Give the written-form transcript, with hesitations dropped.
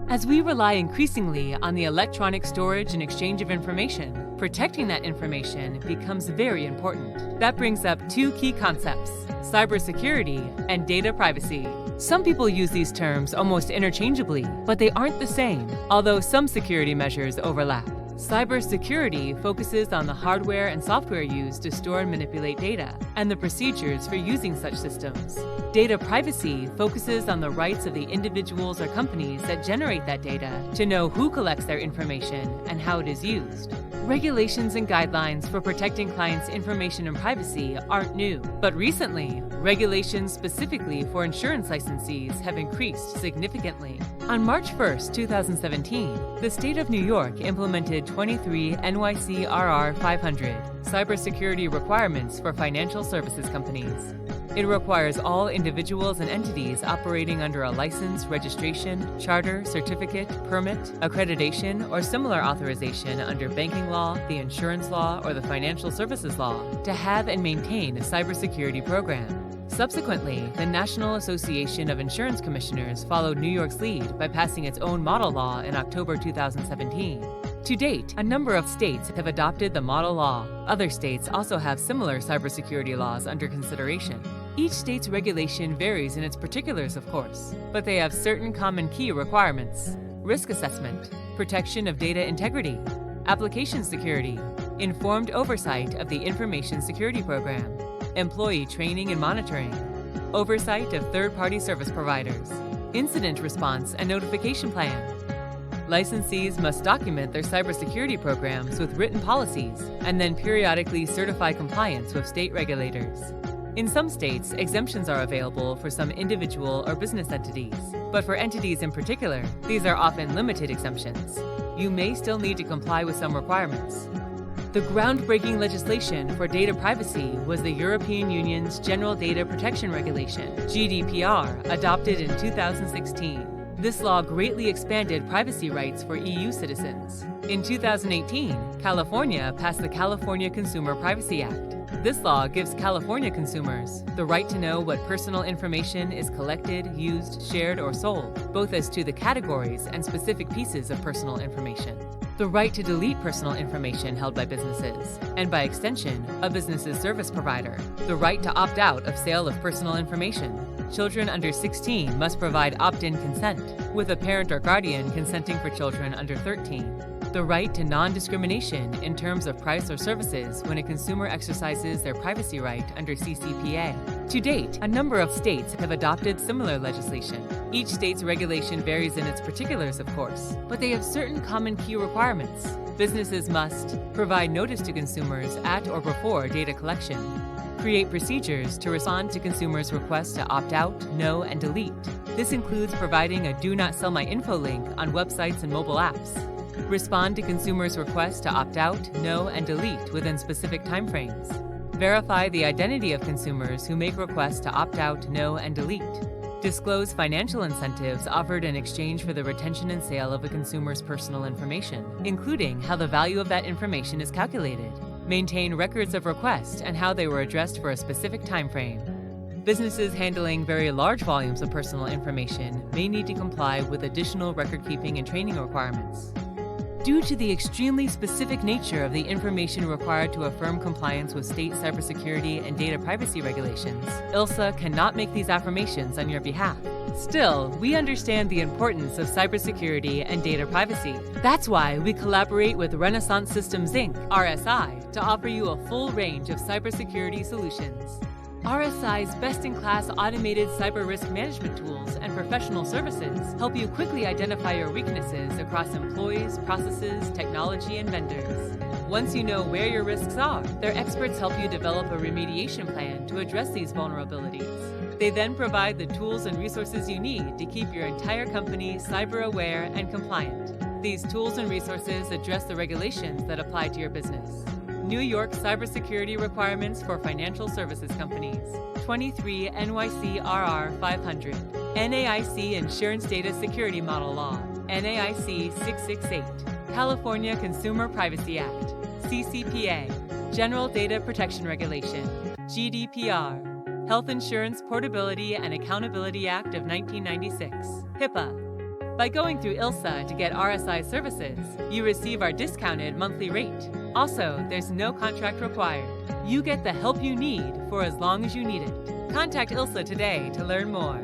As we rely increasingly on the electronic storage and exchange of information, protecting that information becomes very important. That brings up two key concepts: cybersecurity and data privacy. Some people use these terms almost interchangeably, but they aren't the same, although some security measures overlap. Cybersecurity focuses on the hardware and software used to store and manipulate data, and the procedures for using such systems. Data privacy focuses on the rights of the individuals or companies that generate that data to know who collects their information and how it is used. Regulations and guidelines for protecting clients' information and privacy aren't new, but recently, regulations specifically for insurance licensees have increased significantly. On March 1, 2017, the state of New York implemented 23 NYCRR 500 cybersecurity requirements for financial services companies. It requires all individuals and entities operating under a license, registration, charter, certificate, permit, accreditation, or similar authorization under banking law, the insurance law, or the financial services law to have and maintain a cybersecurity program. Subsequently, the National Association of Insurance Commissioners followed New York's lead by passing its own model law in October 2017. To date, a number of states have adopted the model law. Other states also have similar cybersecurity laws under consideration. Each state's regulation varies in its particulars, of course, but they have certain common key requirements: risk assessment, protection of data integrity, application security, informed oversight of the information security program, employee training and monitoring, oversight of third-party service providers, incident response and notification plan. Licensees must document their cybersecurity programs with written policies and then periodically certify compliance with state regulators. In some states, exemptions are available for some individual or business entities, but for entities in particular, these are often limited exemptions. You may still need to comply with some requirements. The groundbreaking legislation for data privacy was the European Union's General Data Protection Regulation, GDPR, adopted in 2016. This law greatly expanded privacy rights for EU citizens. In 2018, California passed the California Consumer Privacy Act. This law gives California consumers the right to know what personal information is collected, used, shared, or sold, both as to the categories and specific pieces of personal information. The right to delete personal information held by businesses, and by extension, a business's service provider. The right to opt out of sale of personal information. Children under 16 must provide opt-in consent, with a parent or guardian consenting for children under 13. The right to non-discrimination in terms of price or services when a consumer exercises their privacy right under CCPA. To date, a number of states have adopted similar legislation. Each state's regulation varies in its particulars, of course, but they have certain common key requirements. Businesses must provide notice to consumers at or before data collection, create procedures to respond to consumers' requests to opt out, know, and delete. This includes providing a Do Not Sell My Info link on websites and mobile apps, respond to consumers' requests to opt out, know, and delete within specific timeframes, verify the identity of consumers who make requests to opt out, know, and delete, disclose financial incentives offered in exchange for the retention and sale of a consumer's personal information, including how the value of that information is calculated, maintain records of requests and how they were addressed for a specific time frame. Businesses handling very large volumes of personal information may need to comply with additional record-keeping and training requirements. Due to the extremely specific nature of the information required to affirm compliance with state cybersecurity and data privacy regulations, ILSA cannot make these affirmations on your behalf. Still, we understand the importance of cybersecurity and data privacy. That's why we collaborate with Renaissance Systems Inc., RSI, to offer you a full range of cybersecurity solutions. RSI's best-in-class automated cyber risk management tools and professional services help you quickly identify your weaknesses across employees, processes, technology, and vendors. Once you know where your risks are, their experts help you develop a remediation plan to address these vulnerabilities. They then provide the tools and resources you need to keep your entire company cyber-aware and compliant. These tools and resources address the regulations that apply to your business. New York cybersecurity requirements for financial services companies, 23 NYCRR 500, NAIC Insurance Data Security Model Law, NAIC 668, California Consumer Privacy Act, CCPA, General Data Protection Regulation, GDPR, Health Insurance Portability and Accountability Act of 1996, HIPAA, By going through ILSA to get RSI services, you receive our discounted monthly rate. Also, there's no contract required. You get the help you need for as long as you need it. Contact ILSA today to learn more.